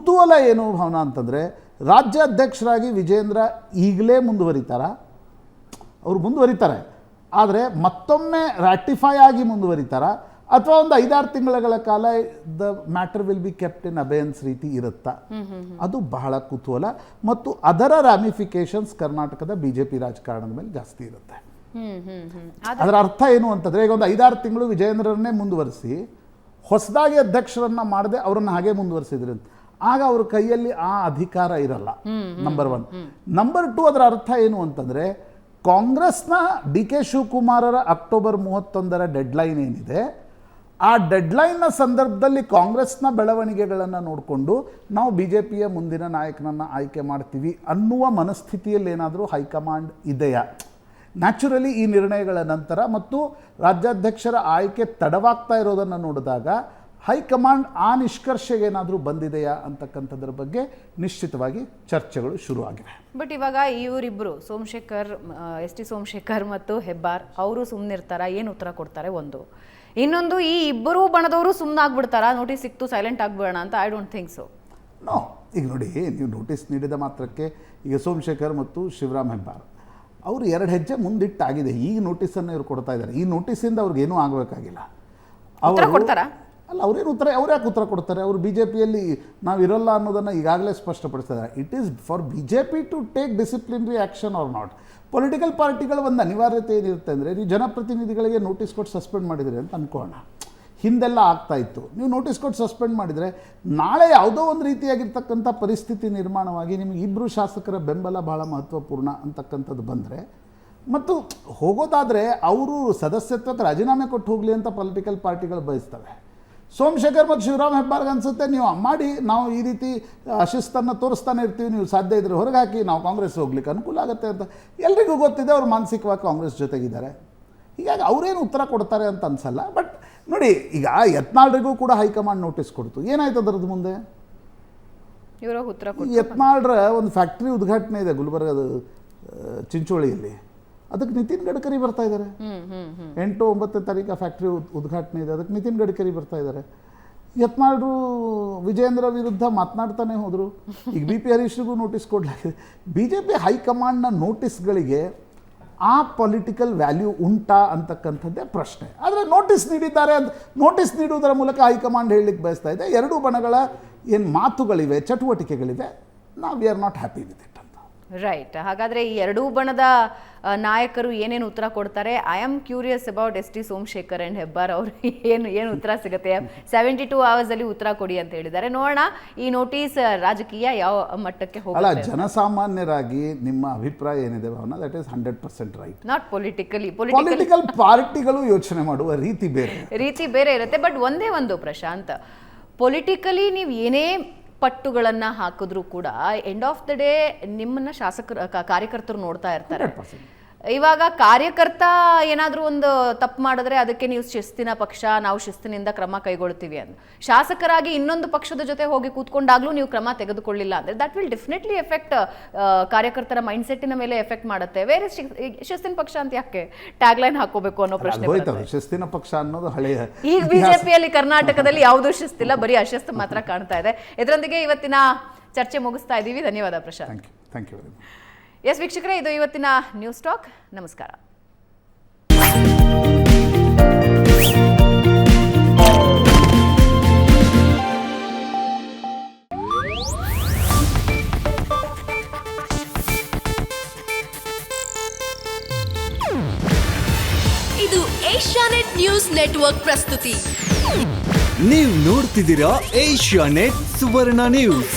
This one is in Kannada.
ಕುತೂಹಲ ಏನು ಭಾವನಾ ಅಂತಂದರೆ, ರಾಜ್ಯಾಧ್ಯಕ್ಷರಾಗಿ ವಿಜೇಂದ್ರ ಈಗಲೇ ಮುಂದುವರಿತಾರಾ? ಅವರು ಮುಂದುವರಿತಾರೆ, ಆದರೆ ಮತ್ತೊಮ್ಮೆ ರ್ಯಾಟಿಫೈ ಆಗಿ ಮುಂದುವರಿತಾರಾ, ಅಥವಾ ಒಂದು 5-6 ತಿಂಗಳ ಕಾಲ the matter will be kept in abeyance ರೀತಿ ಇರುತ್ತಾ? ಅದು ಬಹಳ ಕುತೂಹಲ. ಮತ್ತು ಅದರ ರ್ಯಾಮಿಫಿಕೇಶನ್ಸ್ ಕರ್ನಾಟಕದ ಬಿಜೆಪಿ ರಾಜಕಾರಣದ ಮೇಲೆ ಜಾಸ್ತಿ ಇರುತ್ತೆ. ಅದರ ಅರ್ಥ ಏನು ಅಂತಂದರೆ, ಈಗ ಒಂದು 5-6 ತಿಂಗಳು ವಿಜಯೇಂದ್ರನ್ನೇ ಮುಂದುವರಿಸಿ ಹೊಸದಾಗಿ ಅಧ್ಯಕ್ಷರನ್ನ ಮಾಡದೆ ಅವರನ್ನು ಹಾಗೆ ಮುಂದುವರಿಸಿದ್ರು, ಆಗ ಅವ್ರ ಕೈಯಲ್ಲಿ ಆ ಅಧಿಕಾರ ಇರಲ್ಲ. ನಂಬರ್ 1. ನಂಬರ್ 2, ಅದರ ಅರ್ಥ ಏನು ಅಂತಂದರೆ, ಕಾಂಗ್ರೆಸ್ನ ಡಿ ಕೆ ಶಿವಕುಮಾರರ ಅಕ್ಟೋಬರ್ 31 ಡೆಡ್ಲೈನ್ ಏನಿದೆ, ಆ ಡೆಡ್ಲೈನ್ನ ಸಂದರ್ಭದಲ್ಲಿ ಕಾಂಗ್ರೆಸ್ನ ಬೆಳವಣಿಗೆಗಳನ್ನು ನೋಡಿಕೊಂಡು ನಾವು ಬಿ ಜೆ ಪಿಯ ಮುಂದಿನ ನಾಯಕನನ್ನು ಆಯ್ಕೆ ಮಾಡ್ತೀವಿ ಅನ್ನುವ ಮನಸ್ಥಿತಿಯಲ್ಲಿ ಏನಾದರೂ ಹೈಕಮಾಂಡ್ ಇದೆಯಾ? ನ್ಯಾಚುರಲಿ ಈ ನಿರ್ಣಯಗಳ ನಂತರ ಮತ್ತು ರಾಜ್ಯಾಧ್ಯಕ್ಷರ ಆಯ್ಕೆ ತಡವಾಗ್ತಾ ಇರೋದನ್ನು ನೋಡಿದಾಗ ಹೈಕಮಾಂಡ್ ಆ ನಿಷ್ಕರ್ಷೆಗೆ ಏನಾದರೂ ಬಂದಿದೆಯಾ ಅಂತಕ್ಕಂಥದ್ರ ಬಗ್ಗೆ ನಿಶ್ಚಿತವಾಗಿ ಚರ್ಚೆಗಳು ಶುರುವಾಗಿವೆ. ಬಟ್ ಇವಾಗ ಇವರಿಬ್ಬರು ಎಸ್ ಟಿ ಸೋಮಶೇಖರ್ ಮತ್ತು ಹೆಬ್ಬಾರ್ ಅವರು ಸುಮ್ಮನಿರ್ತಾರ, ಏನು ಉತ್ತರ ಕೊಡ್ತಾರೆ? ಒಂದು. ಇನ್ನೊಂದು, ಈ ಇಬ್ಬರೂ ಬಣದವರು ಸುಮ್ಮನಾಗ್ಬಿಡ್ತಾರಾ, ನೋಟಿಸ್ ಸಿಕ್ತು ಸೈಲೆಂಟ್ ಆಗ್ಬೇಡ ಅಂತ? I don't think so. No, ಈಗ ನೋಡಿ, ನೀವು ನೋಟಿಸ್ ನೀಡಿದ ಮಾತ್ರಕ್ಕೆ ಈಗ ಸೋಮಶೇಖರ್ ಮತ್ತು ಶಿವರಾಮ್ ಹೆಬ್ಬಾರ್ ಅವರು 2 ಹೆಜ್ಜೆ ಮುಂದಿಟ್ಟಾಗಿದೆ. ಈಗ ನೋಟಿಸನ್ನು ಇವ್ರು ಕೊಡ್ತಾ ಇದ್ದಾರೆ. ಈ ನೋಟಿಸಿಂದ ಅವ್ರಿಗೇನೂ ಆಗಬೇಕಾಗಿಲ್ಲ. ಉತ್ತರ ಕೊಡ್ತಾರಾ? ಅಲ್ಲ, ಅವ್ರು ಯಾಕೆ ಉತ್ತರ ಕೊಡ್ತಾರೆ? ಅವರು ಬಿ ಜೆ ಪಿಯಲ್ಲಿ ನಾವಿರಲ್ಲ ಅನ್ನೋದನ್ನು ಈಗಾಗಲೇ ಸ್ಪಷ್ಟಪಡಿಸಿದ್ದಾರೆ. It is for B J P to take disciplinary action or not. Political ಪಾರ್ಟಿಗಳ ಒಂದು ಅನಿವಾರ್ಯತೆ ಏನಿರುತ್ತೆ ಅಂದರೆ, ನೀವು ಜನಪ್ರತಿನಿಧಿಗಳಿಗೆ ನೋಟಿಸ್ ಕೊಟ್ಟು ಸಸ್ಪೆಂಡ್ ಮಾಡಿದಿರಿ ಅಂತ ಅಂದ್ಕೊಳ್ಳೋಣ. ಹಿಂದೆಲ್ಲ ಆಗ್ತಾ ಇತ್ತು. ನೀವು ನೋಟಿಸ್ ಕೊಟ್ಟು ಸಸ್ಪೆಂಡ್ ಮಾಡಿದರೆ ನಾಳೆ ಯಾವುದೋ ಒಂದು ರೀತಿಯಾಗಿರ್ತಕ್ಕಂಥ ಪರಿಸ್ಥಿತಿ ನಿರ್ಮಾಣವಾಗಿ ನಿಮಗೆ ಇಬ್ಬರು ಶಾಸಕರ ಬೆಂಬಲ ಬಹಳ ಮಹತ್ವಪೂರ್ಣ ಅಂತಕ್ಕಂಥದ್ದು ಬಂದರೆ, ಮತ್ತು ಹೋಗೋದಾದರೆ ಅವರು ಸದಸ್ಯತ್ವಕ್ಕೆ ರಾಜೀನಾಮೆ ಕೊಟ್ಟು ಹೋಗಲಿ ಅಂತ ಪೊಲಿಟಿಕಲ್ ಪಾರ್ಟಿಗಳು ಬಯಸ್ತವೆ. ಸೋಮಶೇಖರ್ ಮತ್ತು ಶಿವರಾಮ್ ಹೆಬ್ಬಾರ್ಗೆ ಅನಿಸುತ್ತೆ, ನೀವು ಮಾಡಿ ನಾವು ಈ ರೀತಿ ಶಿಸ್ತನ್ನು ತೋರಿಸ್ತಾನೆ ಇರ್ತೀವಿ, ನೀವು ಸಾಧ್ಯ ಇದ್ದರೆ ಹೊರಗೆ ಹಾಕಿ, ನಾವು ಕಾಂಗ್ರೆಸ್ ಹೋಗ್ಲಿಕ್ಕೆ ಅನುಕೂಲ ಆಗುತ್ತೆ ಅಂತ ಎಲ್ರಿಗೂ ಗೊತ್ತಿದೆ. ಅವರು ಮಾನಸಿಕವಾಗಿ ಕಾಂಗ್ರೆಸ್ ಜೊತೆಗಿದ್ದಾರೆ. ಹೀಗಾಗಿ ಅವರೇನು ಉತ್ತರ ಕೊಡ್ತಾರೆ ಅಂತ ಅನಿಸಲ್ಲ. ಬಟ್ ನೋಡಿ, ಈಗ ಯತ್ನಾಳ್ರಿಗೂ ಕೂಡ ಹೈಕಮಾಂಡ್ ನೋಟಿಸ್ ಕೊಡ್ತು. ಏನಾಯ್ತು ಅದರದ್ದು ಮುಂದೆ? ಯತ್ನಾಳ್ರ ಒಂದು ಫ್ಯಾಕ್ಟ್ರಿ ಉದ್ಘಾಟನೆ ಇದೆ ಗುಲ್ಬರ್ಗದ ಚಿಂಚೋಳಿಯಲ್ಲಿ. ಅದಕ್ಕೆ ನಿತಿನ್ ಗಡ್ಕರಿ ಬರ್ತಾ ಇದ್ದಾರೆ. 8-9 ತಾರೀಕು ಫ್ಯಾಕ್ಟ್ರಿ ಉದ್ಘಾಟನೆ ಇದೆ, ಅದಕ್ಕೆ ನಿತಿನ್ ಗಡ್ಕರಿ ಬರ್ತಾ ಇದ್ದಾರೆ. ಯತ್ನಾಳ್ರು ವಿಜೇಂದ್ರ ವಿರುದ್ಧ ಮಾತನಾಡ್ತಾನೆ ಹೋದರು. ಈಗ ಬಿ ಪಿ ಹರೀಶ್ರಿಗೂ ನೋಟಿಸ್ ಕೊಡಲಾಗಿದೆ. ಬಿ ಜೆ ಪಿ ಹೈಕಮಾಂಡ್ನ ನೋಟಿಸ್ಗಳಿಗೆ ಆ ಪೊಲಿಟಿಕಲ್ ವ್ಯಾಲ್ಯೂ ಉಂಟಾ ಅಂತಕ್ಕಂಥದ್ದೇ ಪ್ರಶ್ನೆ. ಆದರೆ ನೋಟಿಸ್ ನೀಡಿದ್ದಾರೆ ಅಂತ ನೋಟಿಸ್ ನೀಡುವುದರ ಮೂಲಕ ಹೈಕಮಾಂಡ್ ಹೇಳಲಿಕ್ಕೆ ಬಯಸ್ತಾ ಇದೆ, ಎರಡೂ ಬಣಗಳ ಏನು ಮಾತುಗಳಿವೆ, ಚಟುವಟಿಕೆಗಳಿವೆ, we are not happy with it ಅಂತ. ರೈಟ್. ಹಾಗಾದರೆ ಈ ಎರಡೂ ಬಣದ ನಾಯಕರು ಏನೇನು ಉತ್ತರ ಕೊಡ್ತಾರೆ? I am curious about S T Somashekar and Hebbar ಅವರು ಏನು ಉತ್ತರ ಸಿಗುತ್ತೆ. 72 ಅವರ್ಸಲ್ಲಿ ಉತ್ತರ ಕೊಡಿ ಅಂತ ಹೇಳಿದ್ದಾರೆ. ನೋಡೋಣ ಈ ನೋಟಿಸ್ ರಾಜಕೀಯ ಯಾವ ಮಟ್ಟಕ್ಕೆ ಹೋಗಲ್ಲ. ಜನಸಾಮಾನ್ಯರಾಗಿ ನಿಮ್ಮ ಅಭಿಪ್ರಾಯ ಏನಿದೆ Bhavana? That is 100% right. Not political ಪಾರ್ಟಿಗಳು ಯೋಚನೆ ಮಾಡುವ ರೀತಿ ಬೇರೆ ಇರುತ್ತೆ. ಬಟ್ ಒಂದೇ ಒಂದು ಪ್ರಶಾಂತ್, ಪೊಲಿಟಿಕಲಿ ನೀವು ಏನೇ ಪಟ್ಟುಗಳನ್ನು ಹಾಕಿದ್ರು ಕೂಡ ಎಂಡ್ ಆಫ್ ದ ಡೇ ನಿಮ್ಮನ್ನ ಕಾರ್ಯಕರ್ತರು ನೋಡ್ತಾ ಇರ್ತಾರೆ. ಇವಾಗ ಕಾರ್ಯಕರ್ತ ಏನಾದರೂ ಒಂದು ತಪ್ಪು ಮಾಡಿದ್ರೆ ಅದಕ್ಕೆ ನೀವು ಶಿಸ್ತಿನ ಪಕ್ಷ, ನಾವು ಶಿಸ್ತಿನಿಂದ ಕ್ರಮ ಕೈಗೊಳ್ತೀವಿ ಅಂತ. ಶಾಸಕರಾಗಿ ಇನ್ನೊಂದು ಪಕ್ಷದ ಜೊತೆ ಹೋಗಿ ಕೂತ್ಕೊಂಡಾಗ್ಲೂ ನೀವು ಕ್ರಮ ತೆಗೆದುಕೊಳ್ಳಿಲ್ಲ ಅಂದರೆ ದಟ್ ವಿಲ್ ಡೆಫಿನೆಟ್ಲಿ ಎಫೆಕ್ಟ್ ಕಾರ್ಯಕರ್ತರ ಮೈಂಡ್ ಸೆಟ್ಟಿನ ಮೇಲೆ ಎಫೆಕ್ಟ್ ಮಾಡುತ್ತೆ. ಬೇರೆ ಶಿಸ್ತಿನ ಪಕ್ಷ ಅಂತ ಯಾಕೆ ಟ್ಯಾಗ್ ಲೈನ್ ಹಾಕೋಬೇಕು ಅನ್ನೋ ಪ್ರಶ್ನೆ. ಶಿಸ್ತಿನ ಪಕ್ಷ ಅನ್ನೋದು ಹಳೆಯ. ಈಗ ಬಿಜೆಪಿಯಲ್ಲಿ ಕರ್ನಾಟಕದಲ್ಲಿ ಯಾವುದೂ ಶಿಸ್ತಿಲ್ಲ, ಬರೀ ಅಶಿಸ್ತು ಮಾತ್ರ ಕಾಣ್ತಾ ಇದೆ. ಇದರೊಂದಿಗೆ ಇವತ್ತಿನ ಚರ್ಚೆ ಮುಗಿಸ್ತಾ ಇದ್ದೀವಿ. ಧನ್ಯವಾದ Prashanth. Thank you very much. Yes ವೀಕ್ಷಕರೇ, ಇದು ಇವತ್ತಿನ ನ್ಯೂಸ್ ಟಾಕ್. ನಮಸ್ಕಾರ. ಇದು ಏಷ್ಯಾನೆಟ್ ನ್ಯೂಸ್ ನೆಟ್ವರ್ಕ್ ಪ್ರಸ್ತುತಿ. ನೀವು ನೋಡ್ತಿದ್ದೀರಾ ಏಷ್ಯಾನೆಟ್ ಸುವರ್ಣ ನ್ಯೂಸ್.